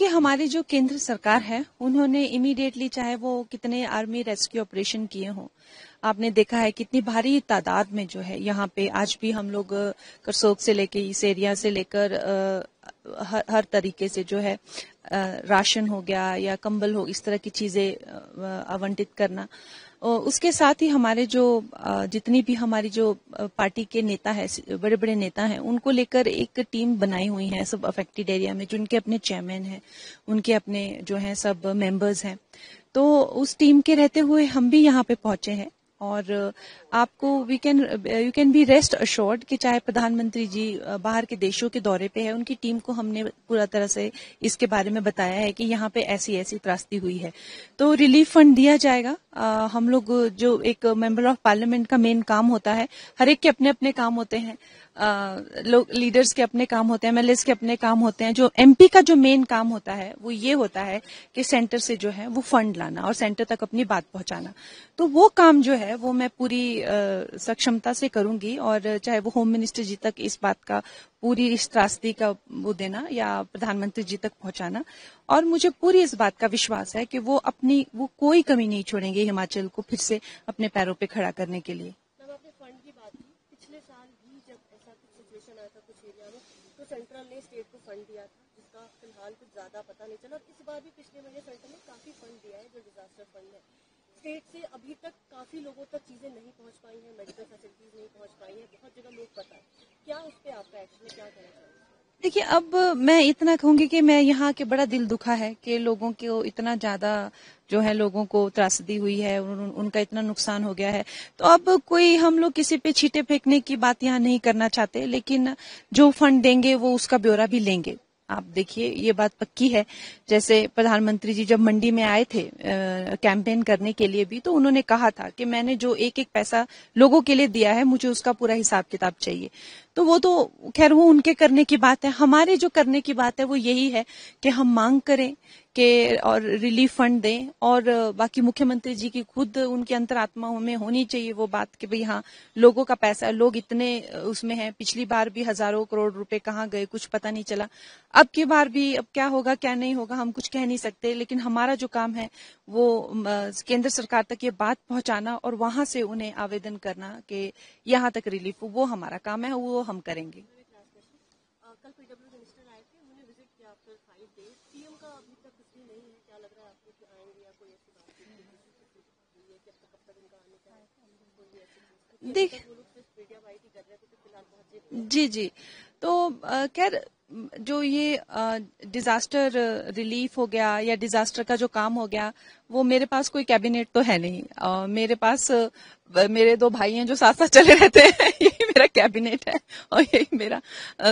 हमारी जो केंद्र सरकार है उन्होंने इमीडिएटली, चाहे वो कितने आर्मी रेस्क्यू ऑपरेशन किए हों, आपने देखा है कितनी भारी तादाद में जो है यहाँ पे आज भी हम लोग करसोग से लेके इस एरिया से लेकर हर तरीके से जो है राशन हो गया या कंबल हो, इस तरह की चीजें आवंटित करना। उसके साथ ही हमारे जो जितनी भी हमारी जो पार्टी के नेता है, बड़े बड़े नेता हैं, उनको लेकर एक टीम बनाई हुई है सब अफेक्टेड एरिया में, जिनके अपने चेयरमैन हैं, उनके अपने जो हैं सब मेंबर्स हैं। तो उस टीम के रहते हुए हम भी यहाँ पे पहुंचे हैं और आपको you can be rest assured कि चाहे प्रधानमंत्री जी बाहर के देशों के दौरे पे है, उनकी टीम को हमने पूरा तरह से इसके बारे में बताया है कि यहाँ पे ऐसी ऐसी त्रासदी हुई है, तो रिलीफ फंड दिया जाएगा। हम लोग जो एक मेंबर ऑफ पार्लियामेंट का मेन काम होता है, हर एक के अपने अपने काम होते हैं, लोग लीडर्स के अपने काम होते हैं, एमएलएस के अपने काम होते हैं। जो एमपी का जो मेन काम होता है वो ये होता है कि सेंटर से जो है वो फंड लाना और सेंटर तक अपनी बात पहुंचाना। तो वो काम जो है वो मैं पूरी सक्षमता से करूंगी और चाहे वो होम मिनिस्टर जी तक इस बात का, पूरी इस त्रासदी का वो देना या प्रधानमंत्री जी तक पहुंचाना। और मुझे पूरी इस बात का विश्वास है कि वो कोई कमी नहीं छोड़ेंगे हिमाचल को फिर से अपने पैरों पे खड़ा करने के लिए। तो सेंट्रल ने स्टेट को फंड दिया था, जिसका फिलहाल कुछ ज्यादा पता नहीं चला। इस बार भी पिछले महीने सेंट्रल ने काफी फंड दिया है, जो डिजास्टर फंड है। स्टेट से अभी तक काफी लोगों तक चीजें नहीं पहुंच पाई हैं, मेडिकल फैसिलिटीज नहीं पहुंच पाई है, बहुत जगह लोग पता है। क्या उस पर आपका एक्शन है, क्या करना चाहिए? देखिए, अब मैं इतना कहूंगी कि मैं यहाँ के बड़ा दिल दुखा है कि लोगों को इतना ज्यादा जो है लोगों को त्रासदी हुई है, उनका इतना नुकसान हो गया है। तो अब कोई हम लोग किसी पे छींटे फेंकने की बात यहाँ नहीं करना चाहते, लेकिन जो फंड देंगे वो उसका ब्यौरा भी लेंगे। आप देखिए, ये बात पक्की है। जैसे प्रधानमंत्री जी जब मंडी में आए थे कैंपेन करने के लिए भी, तो उन्होंने कहा था कि मैंने जो एक एक पैसा लोगों के लिए दिया है, मुझे उसका पूरा हिसाब किताब चाहिए। तो वो तो खैर वो उनके करने की बात है। हमारे जो करने की बात है वो यही है कि हम मांग करें कि और रिलीफ फंड दें, और बाकी मुख्यमंत्री जी की खुद उनकी अंतरात्मा में होनी चाहिए वो बात कि भाई हाँ, लोगों का पैसा, लोग इतने उसमें हैं। पिछली बार भी हजारों करोड़ रुपए कहाँ गए कुछ पता नहीं चला। अब की बार भी अब क्या होगा क्या नहीं होगा हम कुछ कह नहीं सकते, लेकिन हमारा जो काम है वो केंद्र सरकार तक ये बात पहुंचाना और वहां से उन्हें आवेदन करना कि यहाँ तक रिलीफ, वो हमारा काम है, वो हम करेंगे। कल पीडब्ल्यू मिनिस्टर आए थे, उन्होंने विजिट किया आफ्टर 5 डेज। सीएम का अभी तक कुछ भी नहीं है, क्या लग रहा है आपको कि आएंगे या कोई ऐसी बात है कि कब तक इनका आने का है? देख, वो लोग सिर्फ मीडिया वाइट ही कर रहे थे, तो फिलहाल पहुंचे। जी, तो खैर जो ये डिजास्टर रिलीफ हो गया या डिजास्टर का जो काम हो गया, वो मेरे पास कोई कैबिनेट तो है नहीं। मेरे पास मेरे 2 भाई हैं जो साथ साथ चले रहते हैं यही मेरा कैबिनेट है और यही मेरा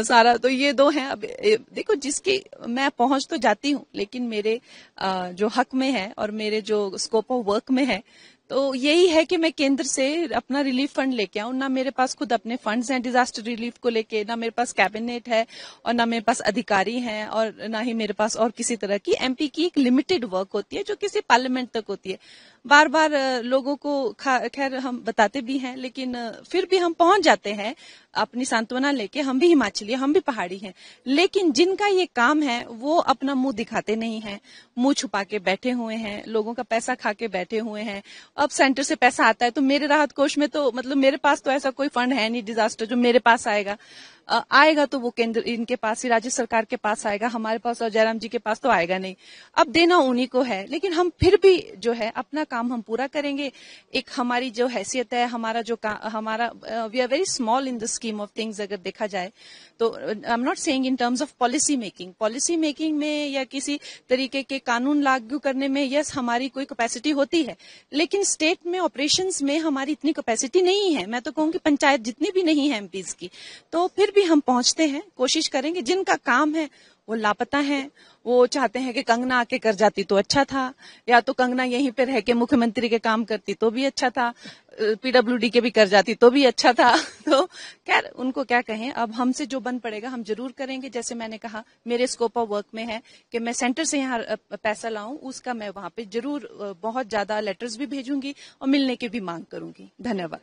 सारा, तो ये 2 हैं। अब देखो, जिसकी मैं पहुंच तो जाती हूँ, लेकिन मेरे जो हक में है और मेरे जो स्कोप ऑफ वर्क में है, तो यही है कि मैं केंद्र से अपना रिलीफ फंड लेके आऊं। ना मेरे पास खुद अपने फंड्स हैं डिजास्टर रिलीफ को लेके, ना मेरे पास कैबिनेट है और ना मेरे पास अधिकारी हैं, और ना ही मेरे पास और किसी तरह की। एमपी की एक लिमिटेड वर्क होती है जो किसी पार्लियामेंट तक होती है। बार बार लोगों को खैर हम बताते भी हैं, लेकिन फिर भी हम पहुंच जाते हैं अपनी सांत्वना लेके। हम भी हिमाचली, हम भी पहाड़ी हैं, लेकिन जिनका ये काम है वो अपना मुंह दिखाते नहीं है, मुंह छुपा के बैठे हुए हैं, लोगों का पैसा खा के बैठे हुए हैं। अब सेंटर से पैसा आता है तो मेरे राहत कोष में तो मतलब मेरे पास तो ऐसा कोई फंड है नहीं डिजास्टर जो मेरे पास आएगा। आएगा तो वो केंद्र इनके पास ही, राज्य सरकार के पास आएगा, हमारे पास और जयराम जी के पास तो आएगा नहीं। अब देना उन्हीं को है, लेकिन हम फिर भी जो है अपना काम हम पूरा करेंगे। एक हमारी जो हैसियत है, हमारा जो हमारा we are very small in the scheme of things अगर देखा जाए तो। I am not saying in terms of policy making में या किसी तरीके के कानून लागू करने में, यस हमारी कोई कैपेसिटी होती है, लेकिन स्टेट में ऑपरेशंस में हमारी इतनी कैपेसिटी नहीं है। मैं तो कहूंगी पंचायत जितनी भी नहीं है एमपीज की। तो फिर भी हम पहुंचते हैं, कोशिश करेंगे। जिनका काम है वो लापता हैं, वो चाहते हैं कि कंगना आके कर जाती तो अच्छा था, या तो कंगना यहीं पे रह के मुख्यमंत्री के काम करती तो भी अच्छा था, पीडब्ल्यूडी के भी कर जाती तो भी अच्छा था। तो खैर उनको क्या कहें, अब हमसे जो बन पड़ेगा हम जरूर करेंगे। जैसे मैंने कहा, मेरे स्कोप ऑफ वर्क में है कि मैं सेंटर से यहाँ पैसा लाऊं, उसका मैं वहां पे जरूर बहुत ज्यादा लेटर्स भी भेजूंगी और मिलने की भी मांग करूंगी। धन्यवाद।